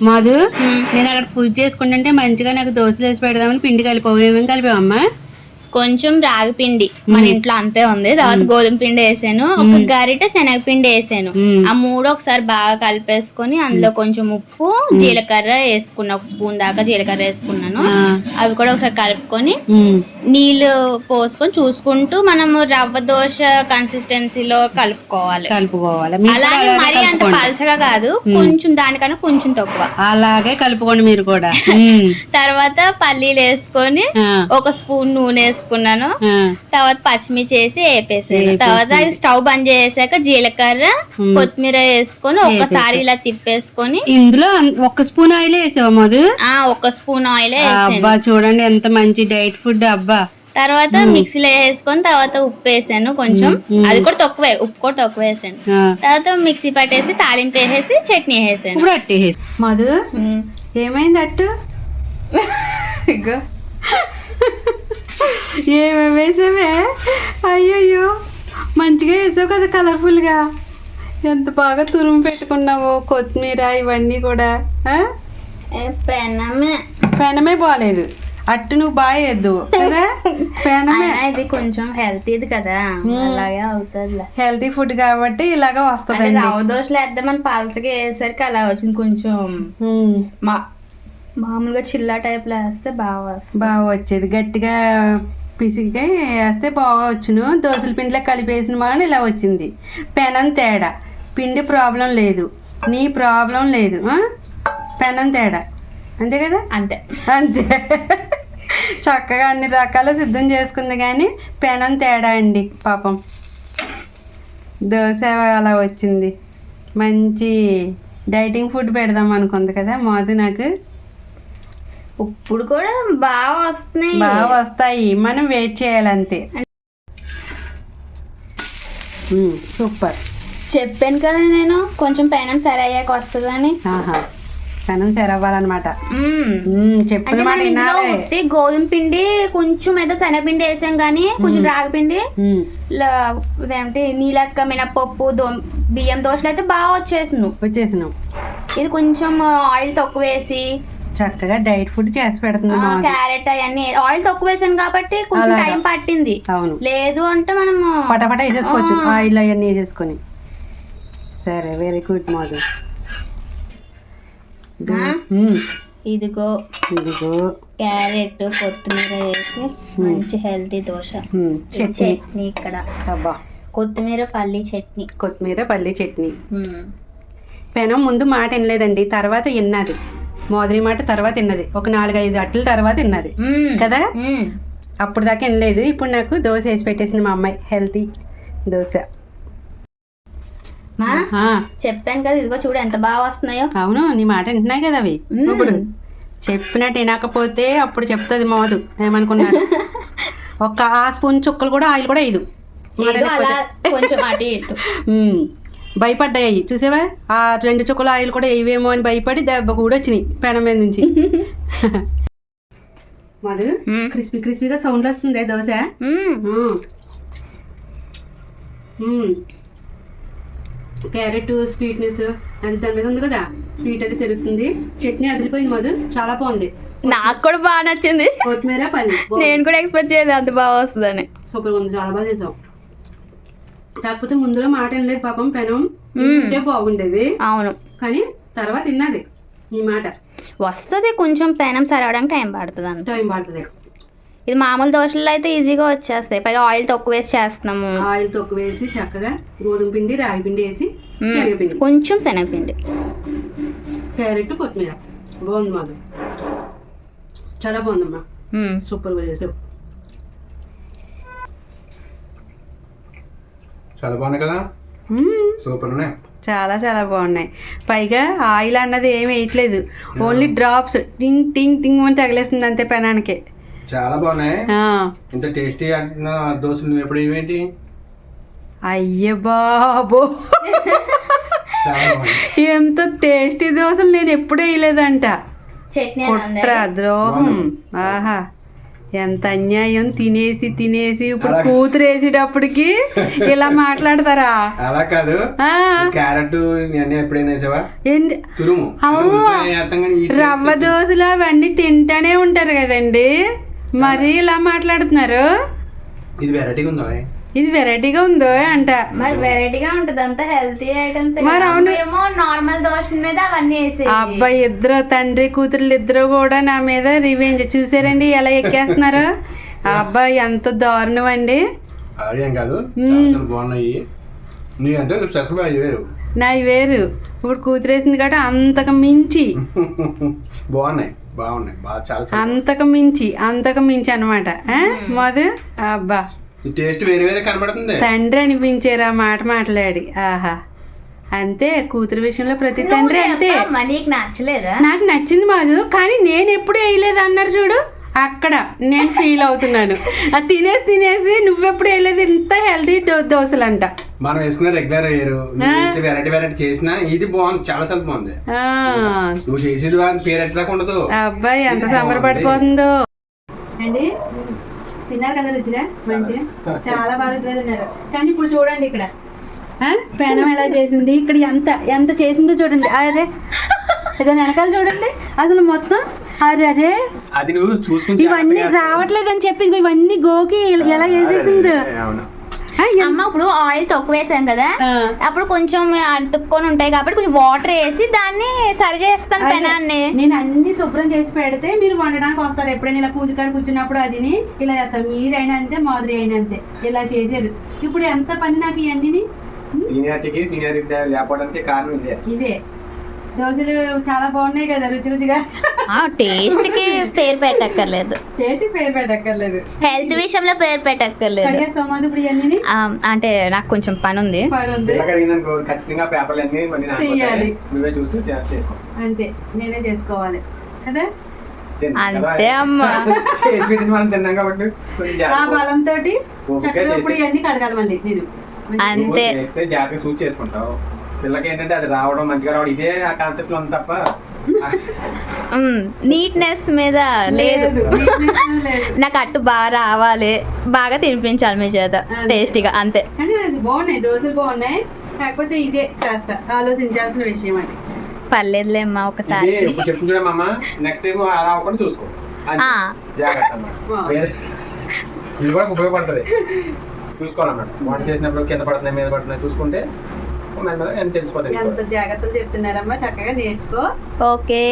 మధు, నేను అక్కడ పూజ చేసుకుంటుంటే మంచిగా నాకు దోశలు వేసి పెడదామని పిండి కలిపావు. ఏమేమి కలిపావమ్మా? కొంచెం రాగి పిండి మన ఇంట్లో అంతే ఉంది, తర్వాత గోధుమ పిండి వేసాను, ఒక గరిటె శనగపిండి వేసాను. ఆ మూడు ఒకసారి బాగా కలిపేసుకొని అందులో కొంచెం ఉప్పు, జీలకర్ర వేసుకున్నా, ఒక స్పూన్ దాకా జీలకర్ర వేసుకున్నాను. అవి కూడా ఒకసారి కలుపుకొని నీళ్లు పోసుకొని చూసుకుంటూ మనము రవ్వ దోశ కన్సిస్టెన్సీలో కలుపుకోవాలి. అలాగే మరి అంత పలచగా కాదు, కొంచెం దానికన్నా కొంచెం తక్కువ, అలాగే కలుపుకోండి మీరు కూడా. తర్వాత పల్లీలు వేసుకొని ఒక స్పూన్ నూనె వేసుకున్నాను, తర్వాత పచ్చిమిర్చి వేసి వేపేసాను. తర్వాత స్టవ్ బంద్ చేసాక జీలకర్ర కొత్తిమీర వేసుకొని ఒక్కసారి ఇలా తిప్పేసుకొని ఇందులో ఒక స్పూన్ ఆయిల్ వేసావా మధు? ఒక స్పూన్ ఆయిల్ అబ్బా చూడండి ఎంత మంచి డైట్ ఫుడ్. అబ్బా తర్వాత మిక్సీలో వేసుకొని తర్వాత ఉప్పు వేసాను కొంచెం, అది కూడా తక్కువే, ఉప్పు కూడా తక్కువ వేసాను. తర్వాత మిక్సీ పట్టేసి తాలింపు వేసేసి చట్నీ వేసాను. మధు ఏమైంది అట్టు? ఏమేమి వేసావే? అయ్యయ్యో మంచిగా వేసావు కదా, కలర్ఫుల్గా. ఎంత బాగా తురుము పెట్టుకున్నావు, కొత్తిమీర ఇవన్నీ కూడా. పెనమే బాగాలేదు, అట్టు నువ్వు బాగా వేద్దు కదా. పెనమే ఇది కొంచెం హెల్తీది కదా, అలాగే అవుతుంది. హెల్తీ ఫుడ్ కాబట్టి ఇలాగా వస్తుంది. రవ్వ దోశలు వేద్దామని పలచగా వేసరికి అలా వచ్చింది. కొంచెం మామూలుగా చిల్లా టైప్ లో వేస్తే బాగా వచ్చేది. గట్టిగా పిసిగితే వేస్తే బాగా వచ్చును. దోశల పిండిలో కలిపేసిన వాళ్ళు ఇలా వచ్చింది. పెనం తేడా, పిండి ప్రాబ్లం లేదు, నీ ప్రాబ్లం లేదు, పెనం తేడా, అంతే కదా. అంతే అంతే. చక్కగా అన్ని రకాలు సిద్ధం చేసుకుంది కానీ పెనం తేడా అండి పాపం. దోశ అలా వచ్చింది. మంచి డైటింగ్ ఫుడ్ పెడదాం అనుకుంది కదా మధు. నాకు ఇప్పుడు కూడా బాగా వస్తాయి, మనం వెయిట్ చేయాలంతే. సూపర్. చెప్పాను కదా నేను, కొంచెం పెనం సరి అయ్యాక వస్తుందని. పెనం సరి అవ్వాలన్నమాట. చెప్పిన మాట వినాలి. గోధుమ పిండి కొంచెం ఏదో శనగపిండి వేసాం కానీ కొంచెం రాగిపిండి, ఏంటి నీలక్క మినపప్పు, బియ్యం దోశలు అయితే బాగా వచ్చేసినాం. ఇది కొంచెం ఆయిల్ తక్కువ వేసి చక్కగా డైట్ ఫుడ్ చేసి పెడుతున్నాం. క్యారెట్ అవన్నీ ఆయిల్ తక్కువ వేసాను కాబట్టి కొంచెం టైం పట్టింది. అవును, లేదు అంటే మనం పటాపట వేసేసుకోవచ్చు ఆయిల్ అవన్నీ వేసేసుకొని. సరే, వెరీ గుడ్ మధు. ఇదిగో క్యారెట్ కొత్తిమీర వేసి మంచి హెల్తీ దోశ. చట్నీ ఇక్కడ కొత్తిమీర పల్లి చట్నీ. పెనం ముందు మాట వినలేదండి, తర్వాత విన్నది. మోదరి మాట తర్వాత విన్నది, ఒక 4-5 అట్ల తర్వాత విన్నది కదా. అప్పుడు దాకా వినలేదు. ఇప్పుడు నాకు దోశ వేసి పెట్టేసింది మా అమ్మాయి, హెల్తీ దోశ. చెప్పాను కదా, ఇదిగో చూడు ఎంత బాగా వస్తున్నాయో. అవును, నీ మాట వింటున్నాయి కదా అవి. ఇప్పుడు చెప్పినట్టు వినకపోతే అప్పుడు చెప్తుంది మోదు. ఏమనుకున్నారు? ఒక స్పూన్ చుక్కలు కూడా ఆయిల్ కూడా వేయదు. భయపడ్డాయి చూసావా, ఆ 2 చుక్కలు ఆయిల్ కూడా వేయవేమో అని భయపడి దెబ్బ కూడా వచ్చినాయి పెనం మీద నుంచి. మధు క్రిస్పీగా సౌండ్ వస్తుంది దోశ. క్యారెట్ స్వీట్నెస్ అది దాని మీద ఉంది కదా, స్వీట్ అది తెలుస్తుంది. చట్నీ అదిరిపోయింది మధు, చాలా బాగుంది. నాకు కూడా బాగా నచ్చింది. కొత్తిమీర పల్లి నేను కూడా ఎక్స్పెక్ట్ చేయలేదు అంత బాగా వస్తుందని. సూపర్ ఉంది, చాలా బాగా చేసావు. కాకపోతే ముందులో మాట వినలేదు పాపం, పెనం ఉంటే బాగుండేది. అవును, కానీ తర్వాత విన్నది నీ మాట. వస్తుంది, కొంచెం పెనం సరవడానికి టైం పడుతుంది. ఇది మామూలు దోశల్లో అయితే ఈజీగా వచ్చేస్తాయి, పైగా ఆయిల్ తక్కువ వేసి చేస్తున్నాము. ఆయిల్ తక్కువ వేసి చక్కగా గోధుమ పిండి, రాగి పిండి వేసి శనగపిండి, కొంచెం శనగపిండి, క్యారెట్, కొత్తిమీర. బాగుంది మాది, చాలా బాగుందమ్మా. సూపర్గా చేసావు. చాలా బాగున్నాయి కదా, సూపర్ ఉన్నాయి. చాలా బాగున్నాయి. పైగా ఆయిల్ అన్నది ఏమి వేయట్లేదు, ఓన్లీ డ్రాప్స్ టింగ్ టింగ్ టింగ్ అని తగిలేస్తుంది అంతే పెనానికి. చాలా బాగున్నాయి. ఇంత టేస్టీ దోశలు నువ్వు ఎప్పుడు ఏమేంటి? అయ్య బాబో, ఎంత టేస్టీ దోశలు నేను ఎప్పుడు వేయలేదంట. కుట్ర ద్రోహం. ఆహా, ఎంత అన్యాయం, తినేసి తినేసి ఇప్పుడు కూతురు వేసేటప్పటికి ఇలా మాట్లాడతారా? అలా కాదు, ఆ, క్యారెట్ ఇవన్నీ ఎప్పుడైనా వేసావా? ఏంది? తురుము అవ్వ, రవ్వ దోశలు అవన్నీ తింటానే ఉంటారు కదండి, మరి ఇలా మాట్లాడుతున్నారు. ఇది వెరైటీగా ఉందా? ఇది వెరైటీగా ఉందో అంట. మరి వెరైటీగా ఉంటది, అంతా హెల్తీ ఐటమ్స్. మరి అవును. ఏమో నార్మల్ దోశ మీద అవన్నీ వేసే. అబ్బాయి ఇద్దరు తండ్రి కూతుర్లు ఇద్దరు కూడా నా మీద రివెంజ్ చూసారండి ఎలా ఎక్కేస్తున్నారు. అబ్బాయి ఎంత దారుణం అండి. అదేం కాదు, చాలా బాగున్నాయి. నీ అంటే స్పెషల్ అవి వేరు, నాయి వేరు. ఇప్పుడు కూతురేసింది కాబట్టి అంతకు మించి బాగున్నాయి, బాగున్నాయి, బాగా చాలా అంతకు మించి అనమాట. మధు అబ్బా ఈ టేస్ట్ వేరే వేరే కనబడుతుంది. తండ్రి అనిపించారు ఆ మాట మాట్లాడి. ఆహా, అంతే కూతురు విషయంలో ప్రతి తండ్రి అంతే. నీకు నచ్చలేదా? నాకు నచ్చింది మాధు, కానీ నేను ఎప్పుడు వేయలేదు అన్నారు చూడు, అక్కడ నేను ఫీల్ అవుతున్నాను. అది తినేసి నువ్వెప్పుడు వేయలేదు ఇంత హెల్తీ దోశలు అంట. మనం వేసుకునే రెగ్యులర్ వేరు, వెరైటీ వెరైటీ చేసినా ఇది బాగుంది, చాలా చాలా బాగుంది. నువ్వు చేసేది పేరు ఎట్లా ఉండదు. అబ్బాయి ఎంత సంబరపడిపోతుందో అండి. తిన్నారు కదా రుచిగా, మంచిగా, చాలా బాగా రుచిగా తిన్నారు. కానీ ఇప్పుడు చూడండి ఇక్కడ పెనం ఎలా చేసింది, ఇక్కడ ఎంత చేసిందో చూడండి. అరే ఏదో వెనకాల చూడండి అసలు మొత్తం. అరే అది నువ్వు చూసుకుంటే ఇవన్నీ రావట్లేదు అని చెప్పి ఇవన్నీ గోకి ఎలా వేసేసింది. అమ్మ ఇప్పుడు ఆయిల్ తక్కువ వేసాం కదా, అప్పుడు కొంచెం అతుక్కొని ఉంటాయి కాబట్టి కొంచెం వాటర్ వేసి దాన్ని సరి చేస్తాను పెనాన్ని. నేను అన్ని శుభ్రం చేసి పెడితే మీరు వండడానికి వస్తారు. ఎప్పుడైనా ఇలా పూజ కాడ కూర్చున్నప్పుడు అదిని ఇలా చేస్తారు. మీరైనా అంతే, మాధురి అయినా అంతే, ఇలా చేశారు. ఇప్పుడు ఎంత పని నాకు ఇవన్నీ. సీనియారిటీ లేకపోవడానికి కారణం ఇదే. ఇదే దోశలు చాలా బాగున్నాయి కదా, రుచిగా. టేస్ట్ కి పేరు పెట్టక్కర్లేదు, హెల్త్ విషయంలో పేరు పెట్టక్కర్లేదు. ఇప్పుడు ఇవన్నీ అంటే నాకు కొంచెం పని ఉంది. ఖచ్చితంగా పేపర్లు అన్ని తీయాలి, నువ్వే చూసి చేసుకో. అంతే, నేనే చేసుకోవాలి కదా. అంతే అమ్మా, చేసి పెట్టింది మనం తిన్నాం కాబట్టి ఆ బలంతో చక్కగా ఇప్పుడు ఇవన్నీ కడగాలి మళ్ళీ నేను. అంతే, జాగ్రత్తగా చూసి చేసుకుంటావు. పిల్లకి ఏంటంటే అది రావడం మంచిగా రావడం ఇదే ఆ కాన్సెప్ట్ లో ఉంది తప్ప నీట్నెస్ మీద లేదు. నాకు అట్టు బాగా రావాలి, బాగా తినిపించాలి మీ చేత టేస్టీగా, అంతే. బాగున్నాయి దోశలు, బాగున్నాయి. కాకపోతే ఇదే కాస్త ఆలోచించాల్సిన విషయం. అది పర్లేదులే అమ్మా, ఒకసారి చెప్పు చూడమ్మా, నెక్స్ట్ టైం అలా అవ్వకుండా చూసుకో. జాగ్రత్త, ఇది కూడా ఉపయోగపడుతుంది. చూసుకోవాలన్నమాట, వంట చేసినప్పుడు కింద పడుతున్నాయి మీద పడుతున్నాయి చూసుకుంటే ఎంత తెలిసిపోతుంది. ఎంత జాగ్రత్తలు చెప్తున్నారమ్మా, చక్కగా నేర్చుకో. ఓకే.